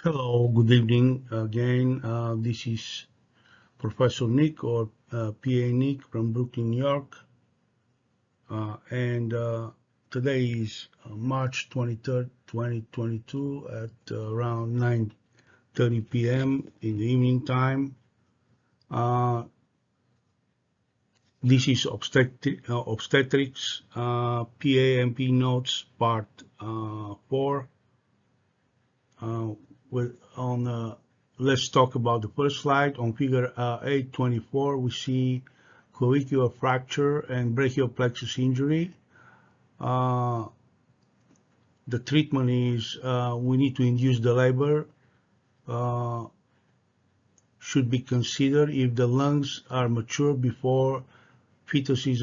Hello, good evening again. This is Professor Nick or PA Nick from Brooklyn, New York. And today is March 23rd, 2022 at around 9:30 p.m. in the evening time. This is Obstetrics PANP Notes Part 4. Let's talk about the first slide. On figure 824, we see clavicular fracture and brachial plexus injury. The treatment is we need to induce the labor. Should be considered if the lungs are mature before fetus is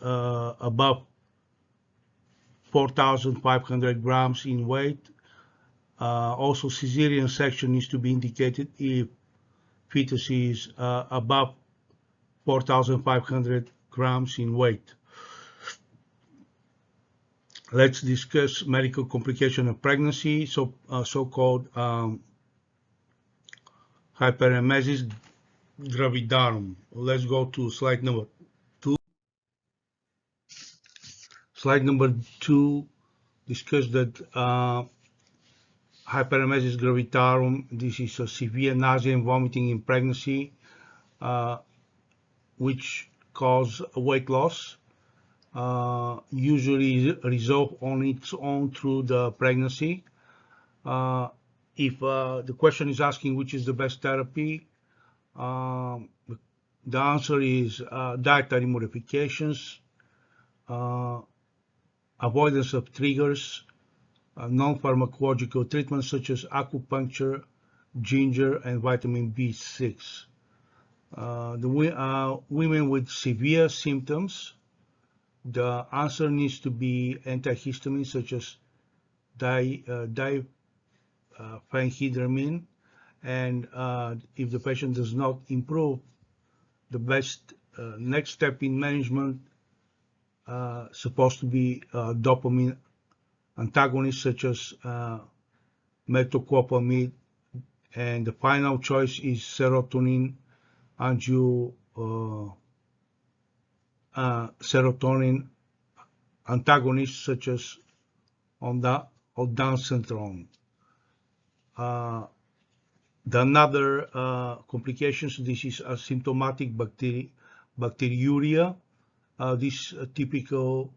above 4,500 grams in weight. Also, cesarean section needs to be indicated if fetus is above 4,500 grams in weight. Let's discuss medical complication of pregnancy, so-called hyperemesis gravidarum. Let's go to slide number 2. Slide number 2 discuss that hyperemesis gravidarum. This is a severe nausea and vomiting in pregnancy, which cause weight loss. Usually resolve on its own through the pregnancy. If the question is asking which is the best therapy, the answer is dietary modifications, avoidance of triggers, non-pharmacological treatments such as acupuncture, ginger, and vitamin B6. Women with severe symptoms, the answer needs to be antihistamine such as diphenhydramine, and if the patient does not improve, the best next step in management supposed to be dopamine antagonists such as metoclopramide, and the final choice is serotonin serotonin antagonists such as ondansetron. The another complications, this is asymptomatic bacteriuria. This typical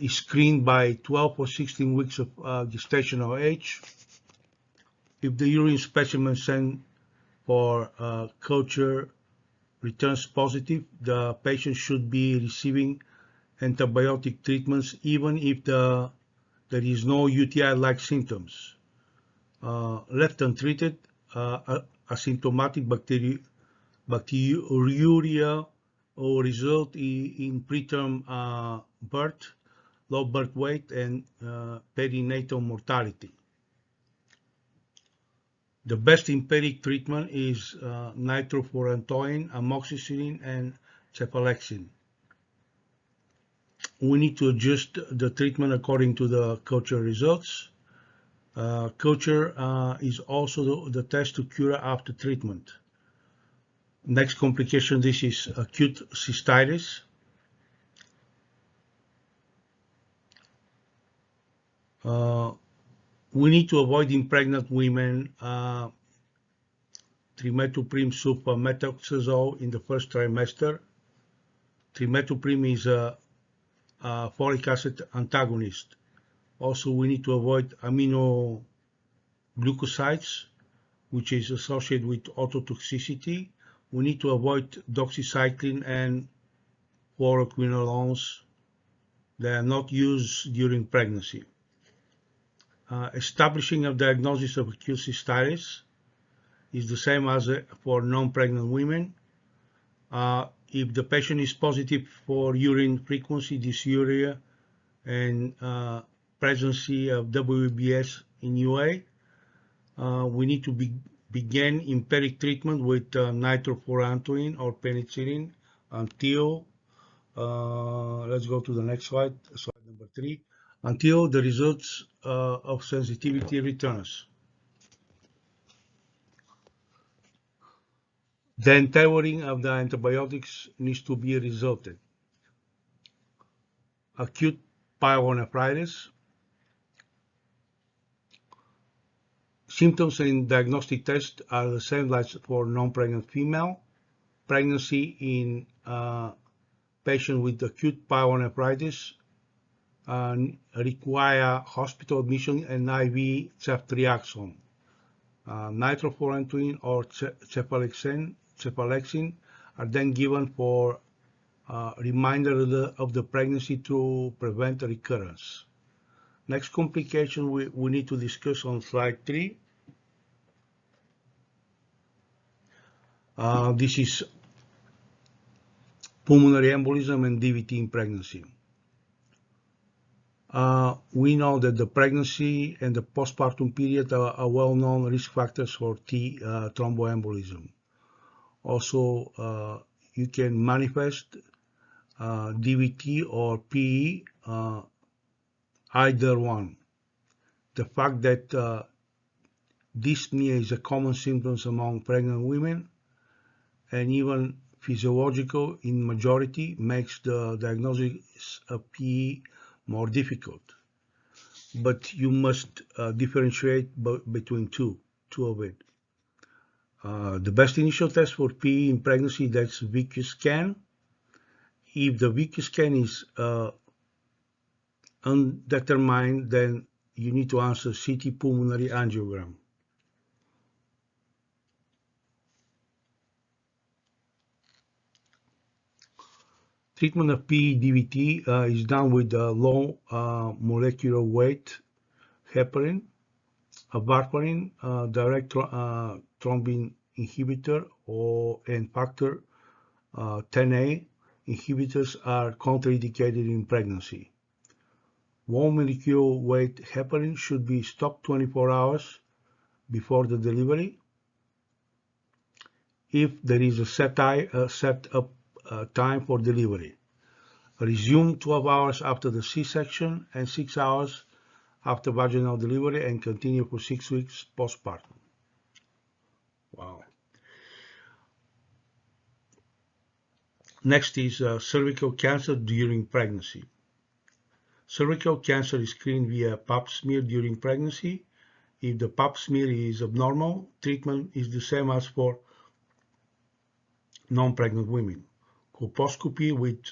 is screened by 12 or 16 weeks of gestational age. If the urine specimen sent for culture returns positive, the patient should be receiving antibiotic treatments even if there is no UTI-like symptoms. Left untreated, asymptomatic bacteriuria will result in preterm birth, low birth weight, and perinatal mortality. The best empiric treatment is nitrofurantoin, amoxicillin, and cephalexin. We need to adjust the treatment according to the culture results. Culture is also the test to cure after treatment. Next complication, this is acute cystitis. We need to avoid in pregnant women trimethoprim sulfamethoxazole in the first trimester. Trimethoprim is a folic acid antagonist. Also, we need to avoid aminoglycosides, which is associated with ototoxicity. We need to avoid doxycycline and fluoroquinolones. They are not used during pregnancy. Establishing a diagnosis of acute cystitis is the same as for non-pregnant women. If the patient is positive for urine frequency, dysuria, and presence of WBS in UA, we need to begin empiric treatment with nitrofurantoin or penicillin until, let's go to the next slide, slide number 3, until the results of sensitivity returns. Then tailoring of the antibiotics needs to be resulted. Acute pyelonephritis. Symptoms and diagnostic tests are the same as for non-pregnant female. Pregnancy in patients with acute pyelonephritis require hospital admission and IV ceftriaxone. Nitrofurantoin or cephalexin are then given for reminder of the pregnancy to prevent recurrence. Next complication we need to discuss on slide 3. This is pulmonary embolism and DVT in pregnancy. We know that the pregnancy and the postpartum period are well-known risk factors for thromboembolism. Also, you can manifest DVT or PE, either one. The fact that dyspnea is a common symptom among pregnant women and even physiological in majority makes the diagnosis of PE more difficult. But you must differentiate between two of it. The best initial test for PE in pregnancy, that's VQ scan. If the VQ scan is undetermined, then you need to answer CT pulmonary angiogram. Treatment of PE-DVT is done with low molecular weight heparin, a warfarin, direct thrombin inhibitor, and factor 10A inhibitors are contraindicated in pregnancy. Low molecular weight heparin should be stopped 24 hours before the delivery. If there is a set up time for delivery. Resume 12 hours after the C-section and 6 hours after vaginal delivery and continue for 6 weeks postpartum. Wow. Next is cervical cancer during pregnancy. Cervical cancer is screened via pap smear during pregnancy. If the pap smear is abnormal, treatment is the same as for non-pregnant women. Colposcopy with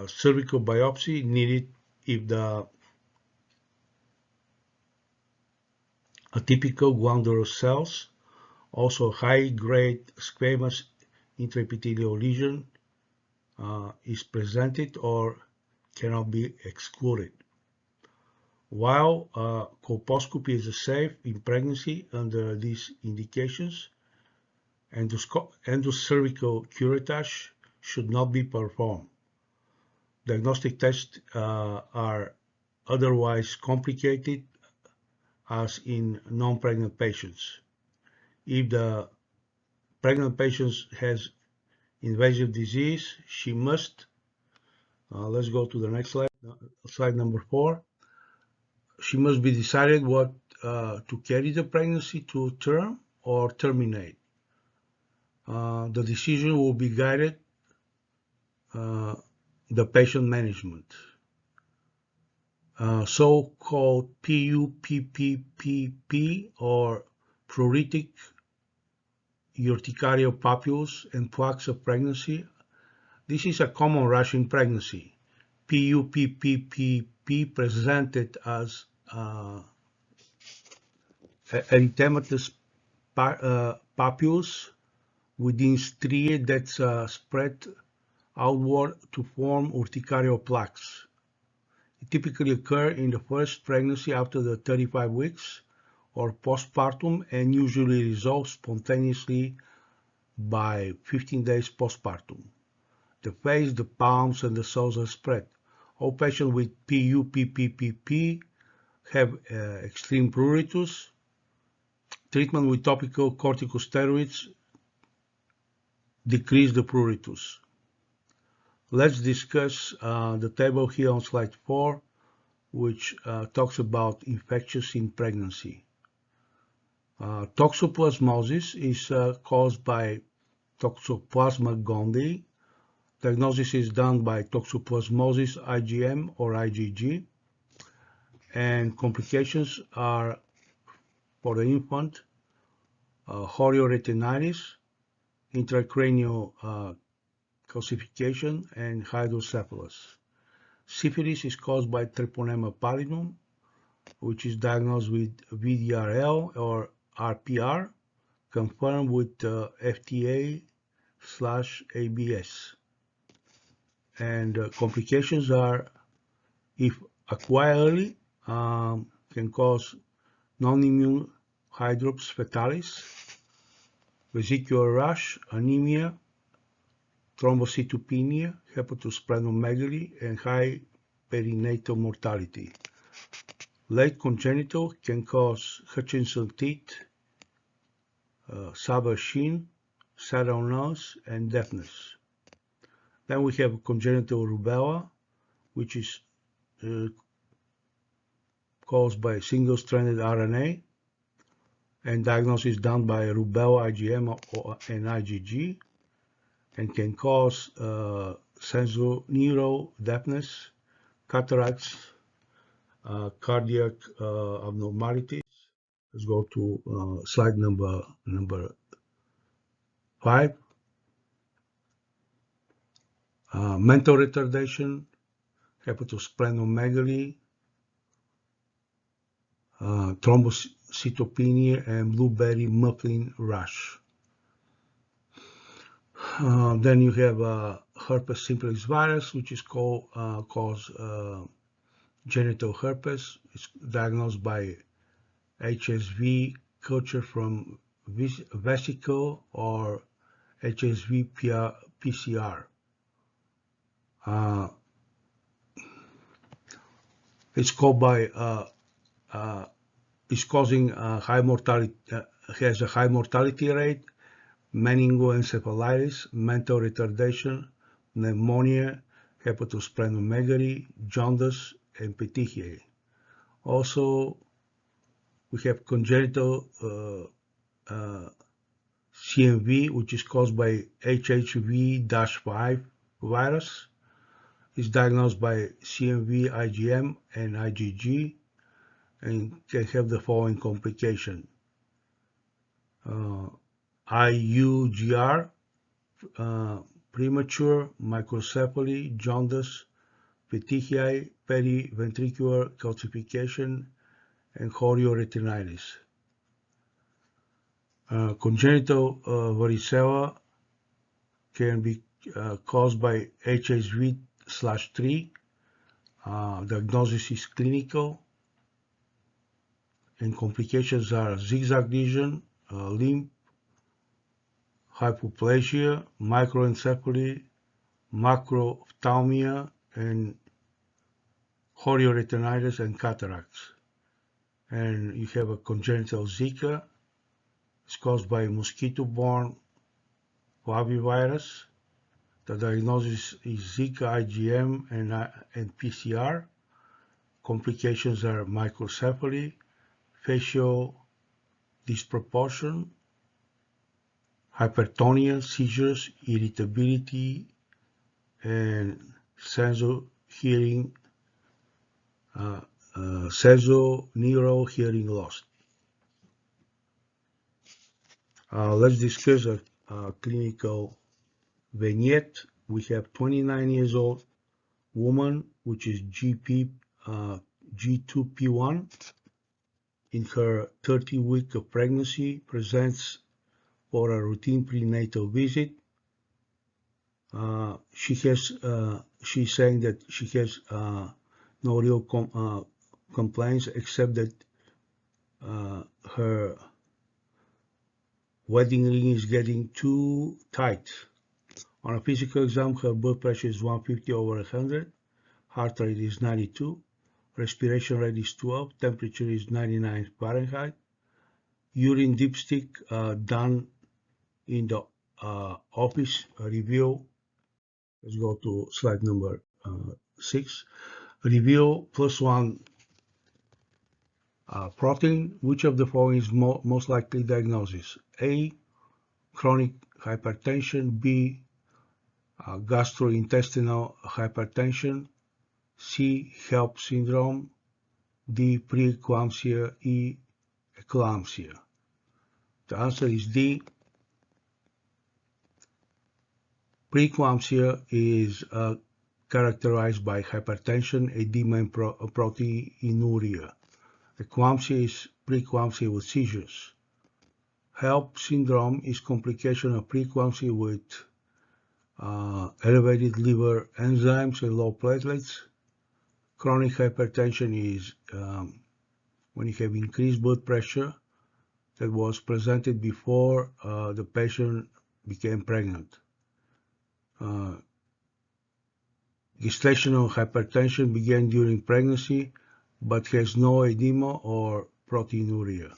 cervical biopsy needed if the atypical glandular cells, also high-grade squamous intraepithelial lesion is presented or cannot be excluded. While colposcopy is safe in pregnancy under these indications, endocervical curettage should not be performed. Diagnostic tests are otherwise complicated as in non-pregnant patients. If the pregnant patient has invasive disease, she must, let's go to the next slide, slide number 4. She must be decided what to carry the pregnancy to term or terminate. The decision will be guided the patient management. So-called PUPPPP or pruritic urticarial papules and plaques of pregnancy. This is a common rash in pregnancy. PUPPPP presented as erythematous papules within striae that spread outward to form urticarial plaques. It typically occurs in the first pregnancy after the 35 weeks or postpartum and usually resolves spontaneously by 15 days postpartum. The face, the palms, and the soles are spread. All patients with PUPPP have extreme pruritus. Treatment with topical corticosteroids decrease the pruritus. Let's discuss the table here on slide 4, which talks about infections in pregnancy. Toxoplasmosis is caused by Toxoplasma gondii. Diagnosis is done by toxoplasmosis IgM or IgG, and complications are for the infant chorioretinitis, intracranial calcification, and hydrocephalus. Syphilis is caused by Treponema pallidum, which is diagnosed with VDRL or RPR, confirmed with FTA/ABS. And complications are, if acquired early, can cause non-immune hydrops fetalis, vesicular rash, anemia, thrombocytopenia, hepatosplenomegaly, and high perinatal mortality. Late congenital can cause Hutchinson teeth, Saber shin, saddle nose, and deafness. Then we have congenital rubella, which is caused by single-stranded RNA, and diagnosis done by rubella IgM and IgG, and can cause sensorineural deafness, cataracts, cardiac abnormalities. Let's go to slide number 5. Mental retardation, hepatosplenomegaly, thrombocytopenia, and blueberry muffin rash. Then you have herpes simplex virus, which is cause genital herpes. It's diagnosed by HSV culture from vesicle or HSV PCR. It's caused by is causing high mortality, has a high mortality rate, meningoencephalitis, mental retardation, pneumonia, hepatosplenomegaly, jaundice, and petechiae. Also, we have congenital CMV, which is caused by HHV-5 virus. It's diagnosed by CMV, IgM, and IgG, and can have the following complication. IUGR, premature microcephaly, jaundice, petechiae, periventricular calcification, and chorioretinitis. Congenital varicella can be caused by HSV/3. Diagnosis is clinical, and complications are zigzag lesion, limb, hypoplasia, microencephaly, macrophthalmia, and chorioretinitis and cataracts. And you have a congenital Zika. It's caused by mosquito-borne flavivirus. The diagnosis is Zika, IgM, and PCR. Complications are microcephaly, facial disproportion, hypertonia, seizures, irritability, and sensorineural hearing loss. Let's discuss a clinical vignette. We have 29 years old woman, which is G2P1. In her 30th week of pregnancy, presents for a routine prenatal visit. She's saying that she has no real complaints except that her wedding ring is getting too tight. On a physical exam, her blood pressure is 150/100, heart rate is 92, respiration rate is 12, temperature is 99 Fahrenheit. Urine dipstick done in the office reveal Let's go to slide number 6. Review +1 protein. Which of the following is most likely diagnosis? A. Chronic hypertension. B. Gastrointestinal hypertension. C. HELP syndrome. D. Preeclampsia. E. Eclampsia. The answer is D. Preeclampsia is characterized by hypertension, edema, and proteinuria. Eclampsia is preeclampsia with seizures. HELP syndrome is complication of preeclampsia with elevated liver enzymes and low platelets. Chronic hypertension is when you have increased blood pressure that was presented before the patient became pregnant. Gestational hypertension began during pregnancy but has no edema or proteinuria.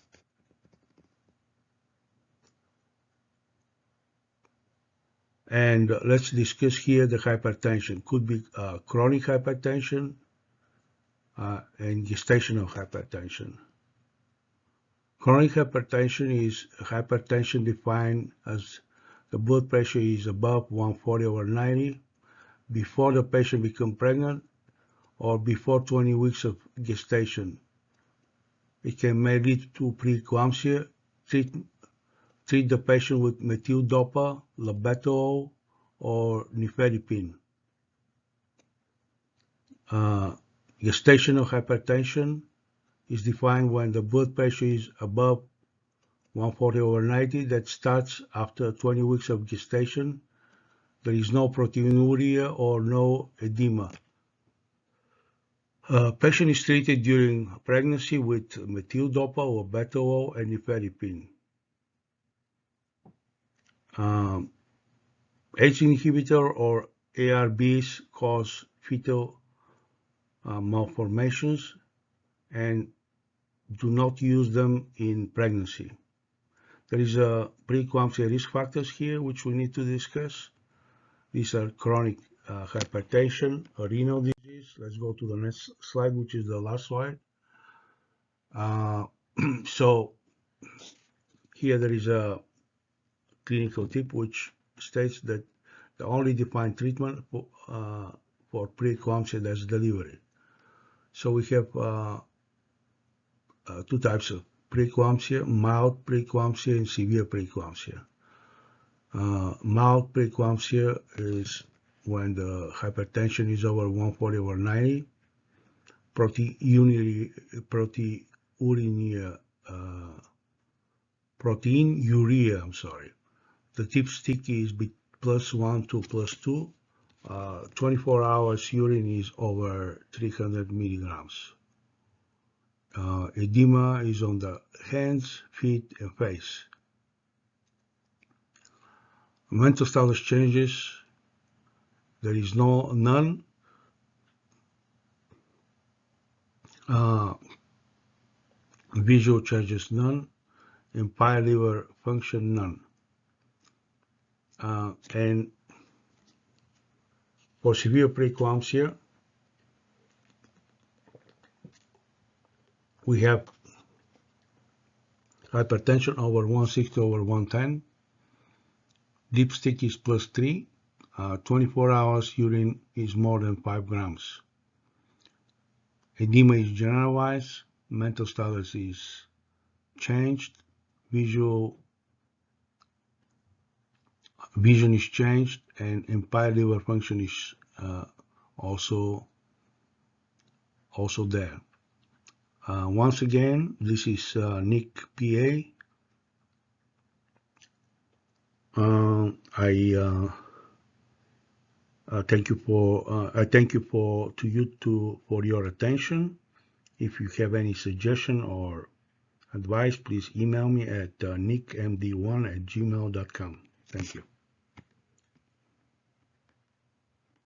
And let's discuss here the hypertension. Could be chronic hypertension and gestational hypertension. Chronic hypertension is hypertension defined as the blood pressure is above 140/90 before the patient becomes pregnant or before 20 weeks of gestation. It can may lead to preeclampsia. Treat the patient with methyl-dopa, labetalol, or nifedipine. Gestational hypertension is defined when the blood pressure is above 140/90 that starts after 20 weeks of gestation. There is no proteinuria or no edema. Patient is treated during pregnancy with methyl-dopa, labetalol, and nifedipine. ACE inhibitor or ARBs cause fetal malformations and do not use them in pregnancy. There is a preeclampsia risk factors here which we need to discuss. These are chronic hypertension, renal disease. Let's go to the next slide, which is the last slide. So here there is a clinical tip which states that the only defined treatment for preeclampsia is delivery. So we have two types of preeclampsia: mild preeclampsia and severe preeclampsia. Mild preeclampsia is when the hypertension is over 140/90, proteinuria, The tip stick is +1 to +2. 24 hours urine is over 300 milligrams. Edema is on the hands, feet, and face. Mental status changes, there is none. Visual changes, none. Impaired liver function, none. And for severe preeclampsia, we have hypertension over 160/110. Dipstick is +3. 24 hours urine is more than 5 grams. Edema is generalized. Mental status is changed. Vision is changed, and impaired liver function is also there. Once again, this is Nick, PA. I thank you for your attention. If you have any suggestion or advice, please email me at nickmd1@gmail.com. Thank you.